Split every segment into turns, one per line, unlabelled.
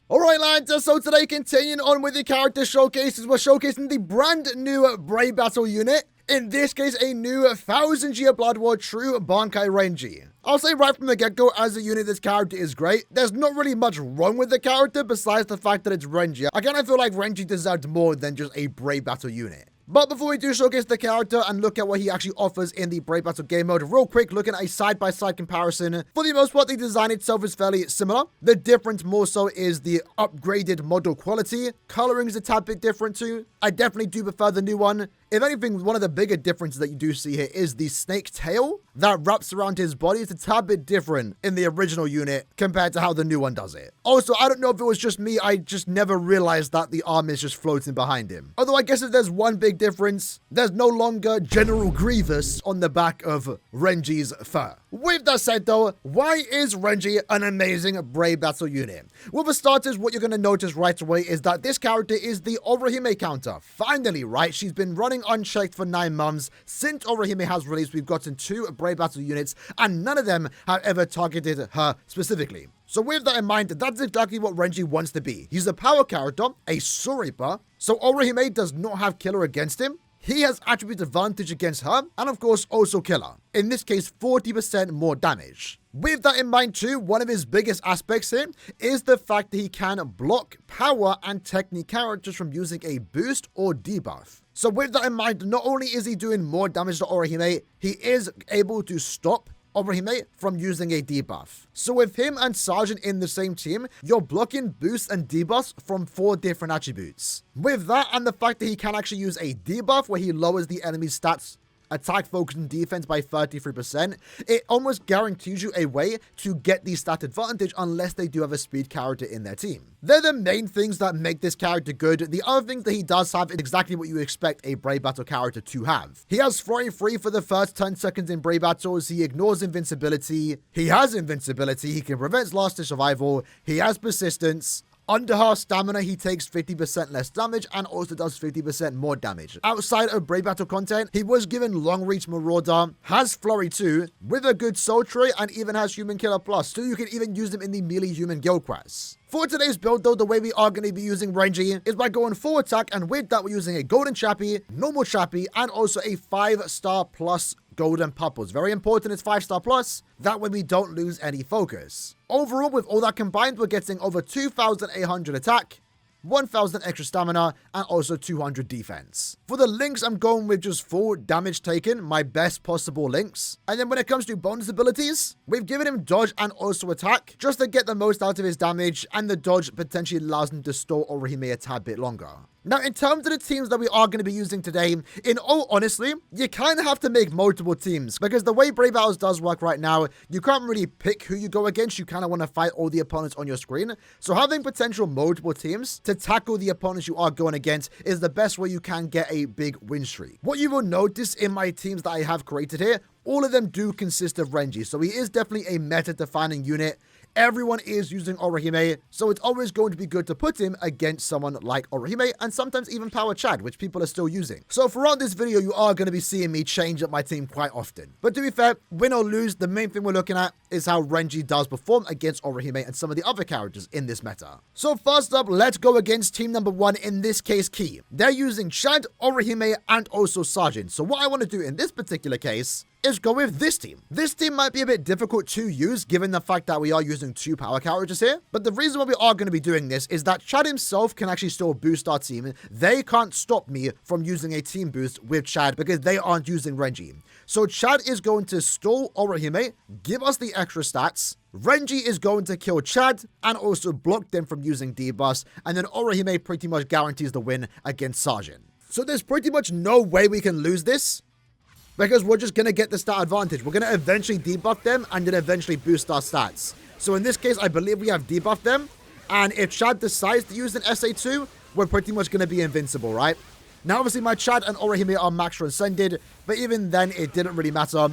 Alright lads, so today continuing on with the character showcases, we're showcasing the brand new Brave Battle unit. In this case, a new 1000-year Blood War true BANKAI RENJI. I'll say right from the get-go, as a unit, this character is great. There's not really much wrong with the character besides the fact that it's Renji. I kind of feel like Renji deserved more than just a Brave Battle unit. But before we do showcase the character and look at what he actually offers in the Brave Battle game mode, real quick, looking at a side-by-side comparison. For the most part, the design itself is fairly similar. The difference more so is the upgraded model quality. Coloring is a tad bit different too. I definitely do prefer the new one. If anything, one of the bigger differences that you do see here is the snake tail that wraps around his body. It's a tad bit different in the original unit compared to how the new one does it. Also, I don't know if it was just me, I just never realized that the arm is just floating behind him. Although I guess if there's one big difference, there's no longer General Grievous on the back of Renji's fur. With that said though, why is Renji an amazing Brave Battle unit? Well, for starters, what you're going to notice right away is that this character is the ORIHIME counter. Finally, right? She's been running unchecked for 9 months. Since ORIHIME has released, we've gotten 2 Brave Battle units, and none of them have ever targeted her specifically. So with that in mind, that's exactly what Renji wants to be. He's a power character, a Suripa, so ORIHIME does not have killer against him. He has attribute advantage against her, and of course also killer. In this case, 40% more damage. With that in mind too, one of his biggest aspects here is the fact that he can block power and technique characters from using a boost or debuff. So with that in mind, not only is he doing more damage to ORIHIME, he is able to stop ORIHIME from using a debuff. So with him and Sergeant in the same team, you're blocking boosts and debuffs from 4 different attributes. With that and the fact that he can actually use a debuff where he lowers the enemy's stats, attack, focus, and defense by 33%, it almost guarantees you a way to get the stat advantage unless they do have a speed character in their team. They're the main things that make this character good. The other things that he does have is exactly what you expect a Brave Battle character to have. He has Flurry Free for the first 10 seconds in Brave Battles. He ignores invincibility. He has invincibility. He can prevent last to survival. He has persistence. Under her stamina, he takes 50% less damage and also does 50% more damage. Outside of Brave Battle content, he was given Long Reach Marauder, has Flurry 2, with a good Soul Tray, and even has Human Killer Plus, so you can even use him in the melee human guild quests. For today's build though, the way we are going to be using Renji is by going full attack, and with that we're using a Golden Chappie, Normal Chappie, and also a 5-star plus Golden Pupples. Very important, it's 5-star plus. That way we don't lose any focus. Overall, with all that combined, we're getting over 2,800 attack, 1,000 extra stamina, and also 200 defense. For the links, I'm going with just full damage taken, my best possible links. And then when it comes to bonus abilities, we've given him dodge and also attack, just to get the most out of his damage, and the dodge potentially allows him to store ORIHIME a tad bit longer. Now, in terms of the teams that we are going to be using today, in all honesty, you kind of have to make multiple teams because the way Brave Battles does work right now, you can't really pick who you go against. You kind of want to fight all the opponents on your screen. So having potential multiple teams to tackle the opponents you are going against is the best way you can get a big win streak. What you will notice in my teams that I have created here, all of them do consist of Renji. So he is definitely a meta-defining unit. Everyone is using ORIHIME, so it's always going to be good to put him against someone like ORIHIME and sometimes even Power Chad, which people are still using. So throughout this video, you are going to be seeing me change up my team quite often. But to be fair, win or lose, the main thing we're looking at is how Renji does perform against ORIHIME and some of the other characters in this meta. So first up, let's go against team number 1, in this case, Key. They're using Chad, ORIHIME, and also Sergeant. So what I want to do in this particular case is go with this team. This team might be a bit difficult to use given the fact that we are using 2 power characters here, but the reason why we are going to be doing this is that Chad himself can actually still boost our team. They can't stop me from using a team boost with Chad because they aren't using Renji. So Chad is going to stall ORIHIME, give us the extra stats. Renji is going to kill Chad and also block them from using debuffs, and then ORIHIME pretty much guarantees the win against Sergeant. So there's pretty much no way we can lose this, because we're just going to get the stat advantage. We're going to eventually debuff them and then eventually boost our stats. So in this case, I believe we have debuffed them. And if Chad decides to use an SA2, we're pretty much going to be invincible, right? Now, obviously, my Chad and ORIHIME are max transcended. But even then, it didn't really matter,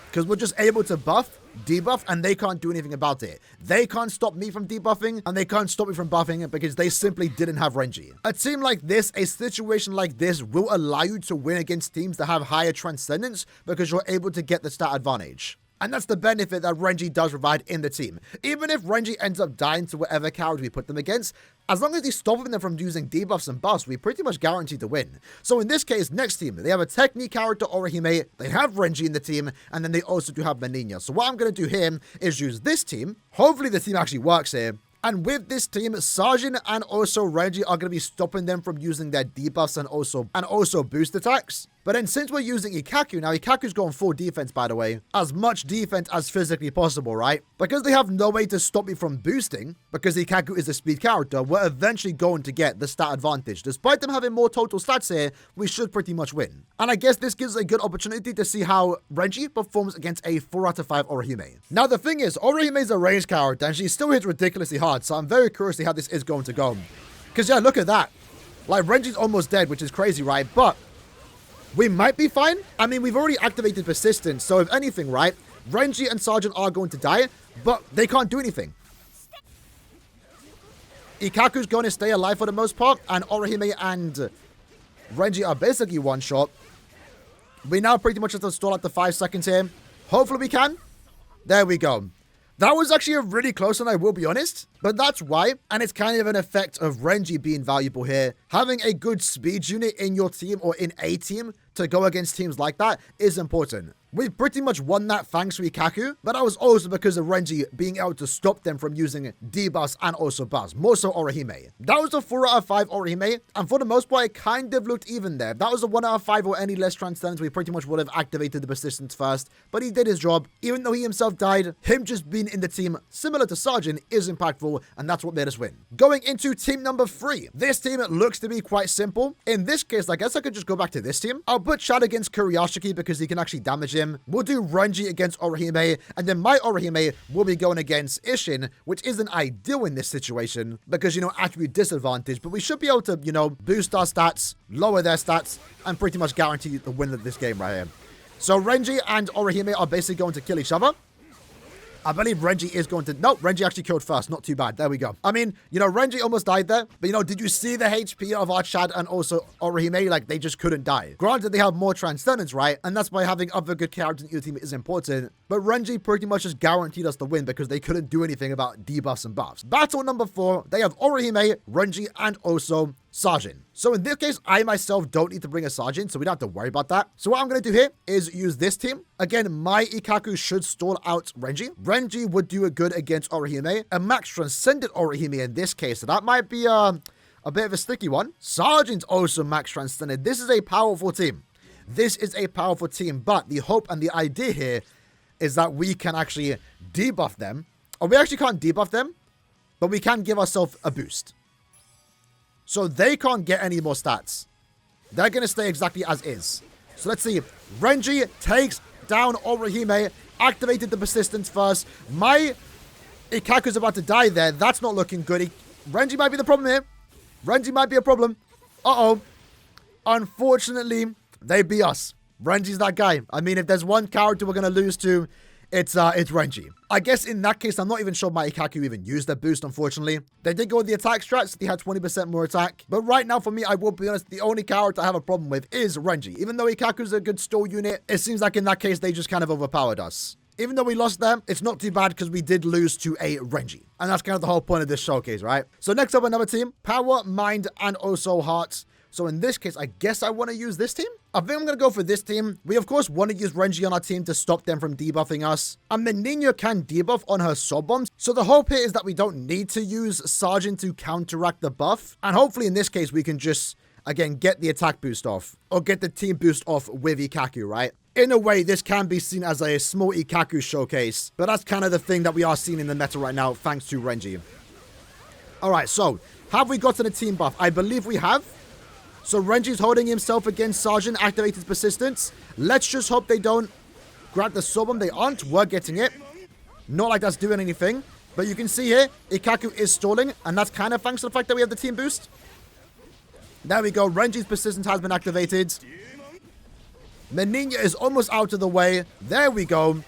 because we're just able to buff, debuff, and they can't do anything about it. They can't stop me from debuffing, and they can't stop me from buffing because they simply didn't have Renji. A team like this, a situation like this, will allow you to win against teams that have higher transcendence because you're able to get the stat advantage. And that's the benefit that Renji does provide in the team. Even if Renji ends up dying to whatever character we put them against, as long as he's stopping them from using debuffs and buffs, we pretty much guaranteed to win. So in this case, next team, they have a technique character, Orihime, they have Renji in the team, and then they also do have Meninya. So what I'm going to do here is use this team. Hopefully the team actually works here. And with this team, Sajin and also Renji are going to be stopping them from using their debuffs and also boost attacks. But then since we're using Ikaku, now Ikaku's going full defense, by the way, as much defense as physically possible, right? Because they have no way to stop me from boosting, because Ikaku is a speed character, we're eventually going to get the stat advantage. Despite them having more total stats here, we should pretty much win. And I guess this gives a good opportunity to see how Renji performs against a 4 out of 5 Orihime. Now the thing is, Orihime is a ranged character, and she still hits ridiculously hard, so I'm very curious to see how this is going to go. Because yeah, look at that. Like, Renji's almost dead, which is crazy, right? But we might be fine. I mean, we've already activated Persistence, so if anything, right, Renji and Sergeant are going to die, but they can't do anything. Ikaku's going to stay alive for the most part, and Orihime and Renji are basically one shot. We now pretty much have to stall out the 5 seconds here. Hopefully we can. There we go. That was actually a really close one, I will be honest. But that's why, and it's kind of an effect of Renji being valuable here. Having a good speed unit in your team or in a team to go against teams like that is important. We've pretty much won that thanks to Ikaku, but that was also because of Renji being able to stop them from using debuffs and also buffs, more so Orihime. That was a 4 out of 5 Orihime, and for the most part, it kind of looked even there. If that was a 1 out of 5 or any less transcendence, we pretty much would have activated the Persistence first, but he did his job. Even though he himself died, him just being in the team, similar to Sergeant, is impactful, and that's what made us win. Going into team number 3. This team looks to be quite simple. In this case, I guess I could just go back to this team. I'll put Chad against Kuriyashiki because he can actually damage him. We'll do Renji against Orihime, and then my Orihime will be going against Ishin, which isn't ideal in this situation because, you know, attribute disadvantage, but we should be able to, you know, boost our stats, lower their stats, and pretty much guarantee the win of this game right here. So Renji and Orihime are basically going to kill each other. I believe Renji is going to... Nope, Renji actually killed first. Not too bad. There we go. I mean, you know, Renji almost died there. But, you know, did you see the HP of our Chad and also Orihime? Like, they just couldn't die. Granted, they have more transcendence, right? And that's why having other good characters in your team is important. But Renji pretty much just guaranteed us the win because they couldn't do anything about debuffs and buffs. Battle number 4. They have Orihime, Renji, and also Sajin. So in this case, I myself don't need to bring a Sergeant, so we don't have to worry about that. So what I'm going to do here is use this team. Again, my Ikaku should stall out Renji. Renji would do it good against Orihime. A max transcendent Orihime in this case, so that might be a bit of a sticky one. Sergeant's also max transcendent. This is a powerful team. This is a powerful team, but the hope and the idea here is that we can actually debuff them. Or we actually can't debuff them, but we can give ourselves a boost. So they can't get any more stats. They're going to stay exactly as is. So let's see. Renji takes down Orihime. Activated the Persistence first. My Ikaku's about to die there. That's not looking good. Renji might be the problem here. Renji might be a problem. Uh-oh. Unfortunately, they beat us. Renji's that guy. I mean, if there's one character we're going to lose to, it's Renji. I guess in that case, I'm not even sure my Ikaku even used their boost, unfortunately. They did go with the attack strats. They had 20% more attack. But right now, for me, I will be honest, the only character I have a problem with is Renji. Even though Ikaku's a good stall unit, it seems like in that case, they just kind of overpowered us. Even though we lost them, it's not too bad because we did lose to a Renji. And that's kind of the whole point of this showcase, right? So next up, another team. Power, Mind, and also Hearts. So in this case, I guess I want to use this team. I think I'm going to go for this team. We, of course, want to use Renji on our team to stop them from debuffing us. And Meninya can debuff on her Soul Bombs. So the hope here is that we don't need to use Sergeant to counteract the buff. And hopefully, in this case, we can just, again, get the attack boost off. Or get the team boost off with Ikaku, right? In a way, this can be seen as a small Ikaku showcase. But that's kind of the thing that we are seeing in the meta right now, thanks to Renji. Alright, so, have we gotten a team buff? I believe we have. So Renji's holding himself against Sergeant, activated Persistence. Let's just hope they don't grab the Soul Bomb. They aren't. We're getting it. Not like that's doing anything. But you can see here, Ikaku is stalling. And that's kind of thanks to the fact that we have the team boost. There we go. Renji's Persistence has been activated. Meninya is almost out of the way. There we go.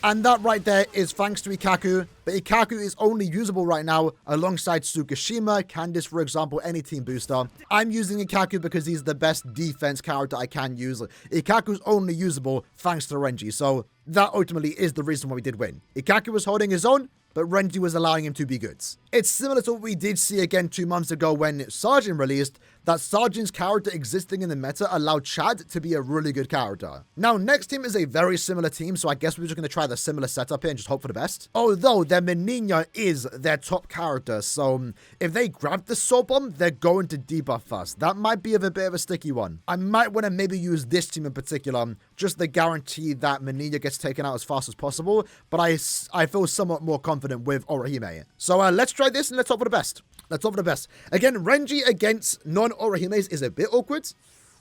And that right there is thanks to Ikaku. But Ikaku is only usable right now alongside Tsukishima, Candice, for example, any team booster. I'm using Ikaku because he's the best defense character I can use. Ikaku's only usable thanks to Renji. So that ultimately is the reason why we did win. Ikaku was holding his own, but Renji was allowing him to be good. It's similar to what we did see again 2 months ago when Sergeant released, that Sergeant's character existing in the meta allowed Chad to be a really good character. Now, next team is a very similar team, so I guess we're just going to try the similar setup here and just hope for the best. Although, their Menina is their top character, so if they grab the Soul Bomb, they're going to debuff us. That might be a bit of a sticky one. I might want to maybe use this team in particular, just to guarantee that Menina gets taken out as fast as possible, but I feel somewhat more confident with Orihime. So let's try this and let's hope for the best. Let's hope for the best. Again, Renji against non-Orihimes is a bit awkward,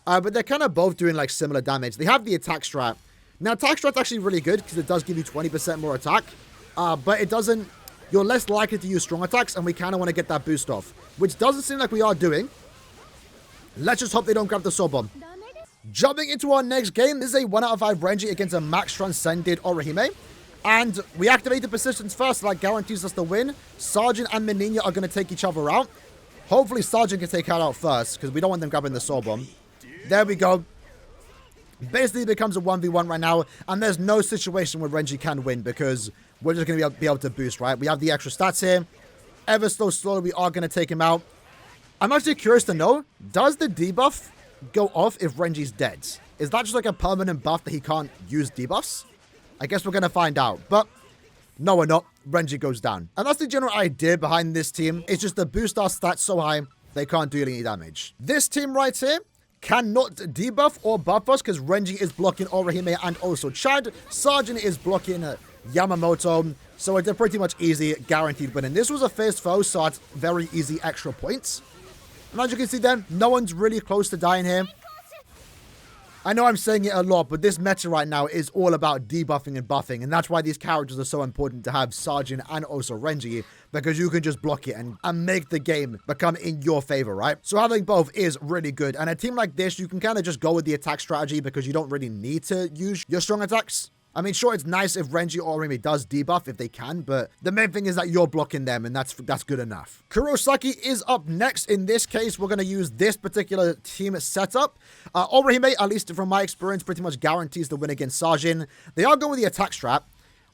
but they're kind of both doing like similar damage. They have the attack strat. Now, attack strat's actually really good because it does give you 20% more attack, but it doesn't, you're less likely to use strong attacks, and we kind of want to get that boost off, which doesn't seem like we are doing. Let's just hope they don't grab the Soul Bomb. Jumping into our next game, this is a 1 out of 5 Renji against a max transcended Orihime. And we activate the persistence first, so that guarantees us the win. Sergeant and Menina are going to take each other out. Hopefully Sergeant can take her out first, because we don't want them grabbing the Soul Bomb. There we go. Basically, it becomes a 1v1 right now, and there's no situation where Renji can win, because we're just going to be able to boost, right? We have the extra stats here. Ever so slowly, we are going to take him out. I'm actually curious to know, does the debuff go off if Renji's dead? Is that just like a permanent buff that he can't use debuffs? I guess we're going to find out, but no, we're not. Renji goes down. And that's the general idea behind this team. It's just to boost our stats so high, they can't do any damage. This team right here cannot debuff or buff us because Renji is blocking Orihime and also Chad. Sergeant is blocking Yamamoto. So it's a pretty much easy, guaranteed win. And this was a first foe, so it's very easy extra points. And as you can see then, no one's really close to dying here. I know I'm saying it a lot, but this meta right now is all about debuffing and buffing, and that's why these characters are so important to have Sergeant and also Renji, because you can just block it and make the game become in your favor, right? So having both is really good, and a team like this, you can kind of just go with the attack strategy because you don't really need to use your strong attacks. I mean, sure, it's nice if Renji or Orihime does debuff if they can, but the main thing is that you're blocking them, and that's good enough. Kurosaki is up next. In this case, we're going to use this particular team setup. Orihime, at least from my experience, pretty much guarantees the win against Sajin. They are going with the attack strat.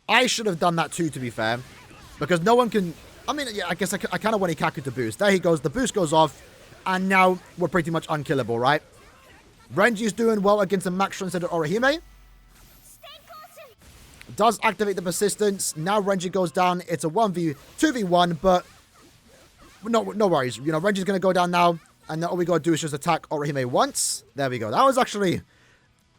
I should have done that too, to be fair, because no one can... I mean, yeah, I guess I kind of want Ikaku to boost. There he goes. The boost goes off, and now we're pretty much unkillable, right? Renji's doing well against a max transcended Orihime. Does activate the persistence. Now Renji goes down. It's a 2v1, but no worries. You know, Renji's going to go down now, and all we got to do is just attack Orihime once. There we go. That was actually a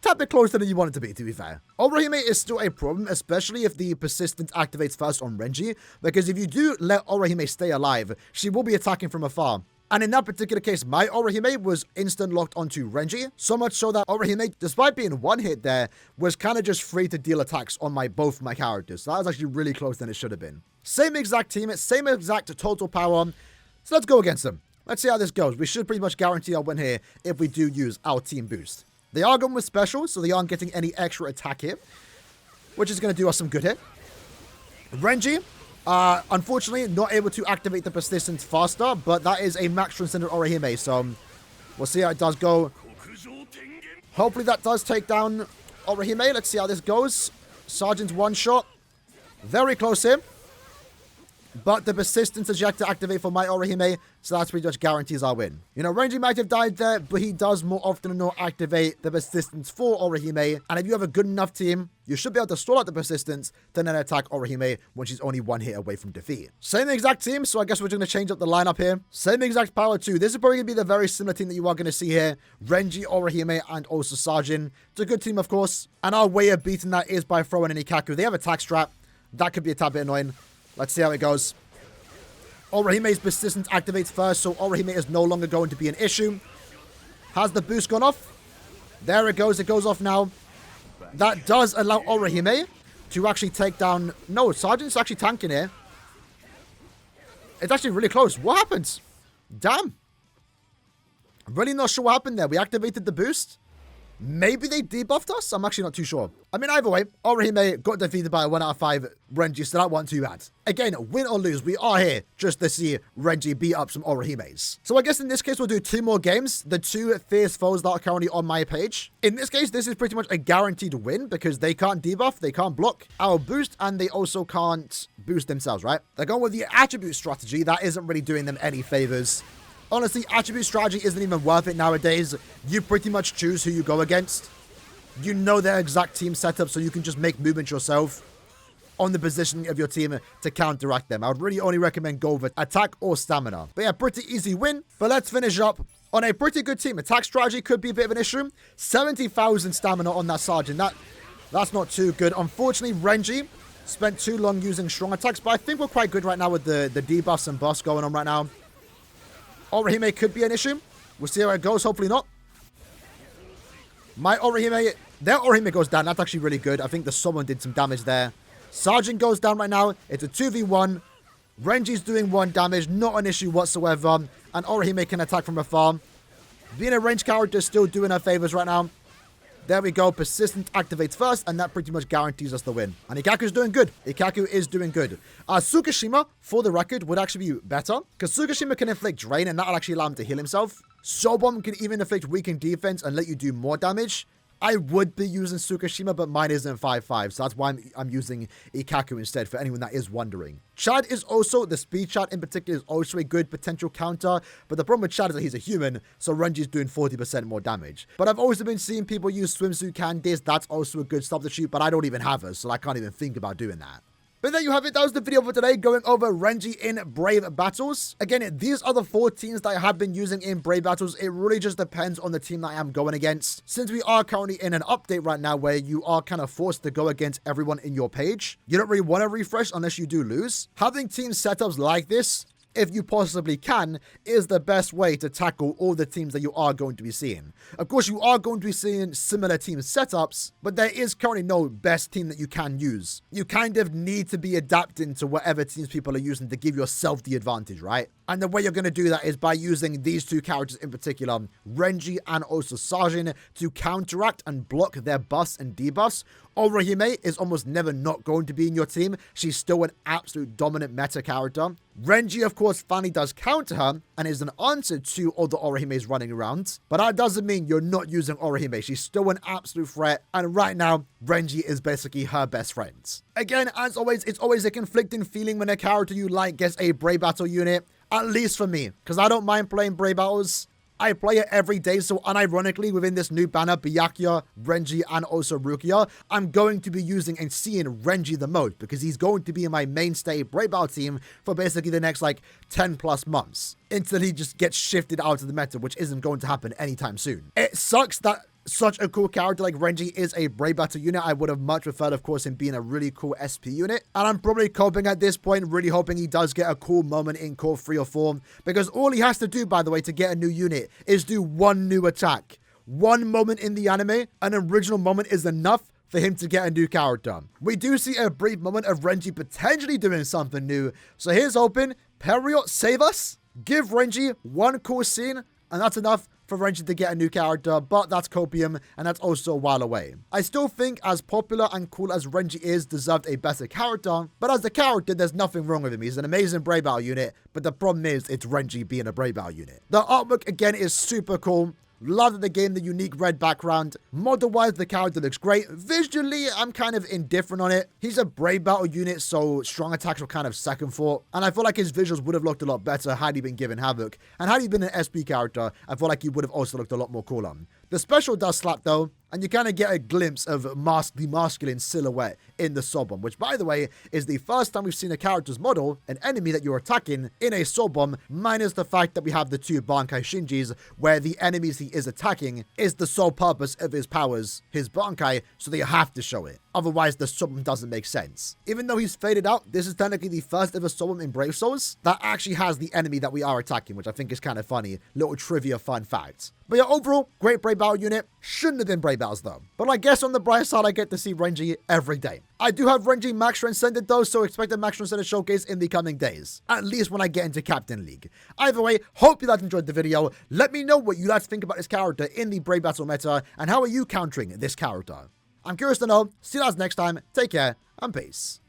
tad bit closer than you want it to be fair. Orihime is still a problem, especially if the persistence activates first on Renji, because if you do let Orihime stay alive, she will be attacking from afar. And in that particular case, my Orihime was instant locked onto Renji. So much so that Orihime, despite being one hit there, was kind of just free to deal attacks on both my characters. So that was actually really close than it should have been. Same exact team, same exact total power. So let's go against them. Let's see how this goes. We should pretty much guarantee our win here if we do use our team boost. They are going with special, so they aren't getting any extra attack here, which is going to do us some good here. Renji, unfortunately, not able to activate the persistence faster, but that is a max transcendent Orihime, so we'll see how it does go. Hopefully that does take down Orihime. Let's see how this goes. Sergeant's one shot. Very close here. But the persistence is yet to activate for my Orihime, so that's pretty much guarantees our win. You know, Renji might have died there, but he does more often than not activate the persistence for Orihime. And if you have a good enough team, you should be able to stall out the persistence, then attack Orihime when she's only one hit away from defeat. Same exact team, so I guess we're going to change up the lineup here. Same exact power too. This is probably going to be the very similar team that you are going to see here. Renji, Orihime, and also Sajin. It's a good team, of course. And our way of beating that is by throwing in Ikaku. They have attack strat. That could be a tad bit annoying. Let's see how it goes. Orihime's persistence activates first, so Orihime is no longer going to be an issue. Has the boost gone off? There it goes. It goes off now. That does allow Orihime to actually take down... No, Sergeant's actually tanking here. It's actually really close. What happened? Damn. I'm really not sure what happened there. We activated the boost. Maybe they debuffed us? I'm actually not too sure. I mean, either way, Orihime got defeated by a 1 out of 5 Renji, so that wasn't too bad. Again, win or lose, we are here just to see Renji beat up some Orihimes. So I guess in this case, we'll do 2 more games. The 2 fierce foes that are currently on my page. In this case, this is pretty much a guaranteed win because they can't debuff, they can't block our boost, and they also can't boost themselves, right? They're going with the attribute strategy. That isn't really doing them any favors. Honestly, attribute strategy isn't even worth it nowadays. You pretty much choose who you go against. You know their exact team setup, so you can just make movements yourself on the positioning of your team to counteract them. I would really only recommend go with attack or stamina. But yeah, pretty easy win. But let's finish up on a pretty good team. Attack strategy could be a bit of an issue. 70,000 stamina on that Sergeant. That's not too good. Unfortunately, Renji spent too long using strong attacks, but I think we're quite good right now with the debuffs and buffs going on right now. Orihime could be an issue. We'll see how it goes. Hopefully not. Their Orihime goes down. That's actually really good. I think the summon did some damage there. Sergeant goes down right now. It's a 2v1. Renji's doing 1 damage. Not an issue whatsoever. And Orihime can attack from afar. Being a ranged character is still doing her favors right now. There we go. Persistent activates first, and that pretty much guarantees us the win. And Ikaku's doing good. Ikaku is doing good. Tsukishima, for the record, would actually be better, because Tsukishima can inflict drain, and that'll actually allow him to heal himself. Sobom can even inflict weakened defense and let you do more damage. I would be using Tsukishima, but mine isn't 5-5, so that's why I'm using Ikaku instead, for anyone that is wondering. Chad is also, the speed Chad in particular, is also a good potential counter, but the problem with Chad is that he's a human, so Renji's doing 40% more damage. But I've also been seeing people use Swimsuit Candice. That's also a good substitute, but I don't even have her, so I can't even think about doing that. But there you have it. That was the video for today, going over Renji in Brave Battles. Again, these are the 4 teams that I have been using in Brave Battles. It really just depends on the team that I am going against. Since we are currently in an update right now where you are kind of forced to go against everyone in your page, you don't really want to refresh unless you do lose. Having team setups like this, if you possibly can, is the best way to tackle all the teams that you are going to be seeing. Of course, you are going to be seeing similar team setups, but there is currently no best team that you can use. You kind of need to be adapting to whatever teams people are using to give yourself the advantage, right? And the way you're going to do that is by using these 2 characters in particular, Renji and also Sajin, to counteract and block their buffs and debuffs. Orihime is almost never not going to be in your team. She's still an absolute dominant meta character. Renji, of course, finally does counter her and is an answer to all the Orihimes running around. But that doesn't mean you're not using Orihime. She's still an absolute threat. And right now, Renji is basically her best friend. Again, as always, it's always a conflicting feeling when a character you like gets a Brave Battle unit. At least for me, because I don't mind playing Brave Battles. I play it every day, so unironically, within this new banner, Byakuya, Renji, and also Rukia, I'm going to be using and seeing Renji the most, because he's going to be in my mainstay Brave Battle team for basically the next, 10 plus months, until he just gets shifted out of the meta, which isn't going to happen anytime soon. It sucks that such a cool character like Renji is a Brave Battle unit. I would have much preferred, of course, him being a really cool SP unit. And I'm probably coping at this point, really hoping he does get a cool moment in Core 3 or 4. Because all he has to do, by the way, to get a new unit is do 1 new attack. 1 moment in the anime, an original moment is enough for him to get a new character. We do see a brief moment of Renji potentially doing something new. So here's hoping, Period, save us. Give Renji 1 cool scene, and that's enough for Renji to get a new character, but that's copium, and that's also a while away. I still think, as popular and cool as Renji is, deserved a better character, but as a character, there's nothing wrong with him. He's an amazing Brave Battle unit, but the problem is, it's Renji being a Brave Battle unit. The artwork, again, is super cool. Love the game, the unique red background. Model-wise, the character looks great. Visually, I'm kind of indifferent on it. He's a Brave Battle unit, so strong attacks were kind of second thought. And I feel like his visuals would have looked a lot better had he been given Havoc. And had he been an SP character, I feel like he would have also looked a lot more cooler. The special does slap though, and you kind of get a glimpse of the masculine silhouette in the Sobom, which, by the way, is the first time we've seen a character's model, an enemy that you're attacking, in a Sobom, minus the fact that we have the 2 Bankai Shinjis, where the enemies he is attacking is the sole purpose of his powers, his Bankai, so they have to show it. Otherwise, the summon doesn't make sense. Even though he's faded out, this is technically the first ever summon in Brave Souls that actually has the enemy that we are attacking, which I think is kind of funny. Little trivia fun fact. But yeah, overall, great Brave Battle unit. Shouldn't have been Brave Battles though. But I guess on the bright side, I get to see Renji every day. I do have Renji Max Transcended though, so expect a Max Transcended showcase in the coming days. At least when I get into Captain League. Either way, hope you guys enjoyed the video. Let me know what you guys think about this character in the Brave Battle meta, and how are you countering this character? I'm curious to know. See you guys next time. Take care, and peace.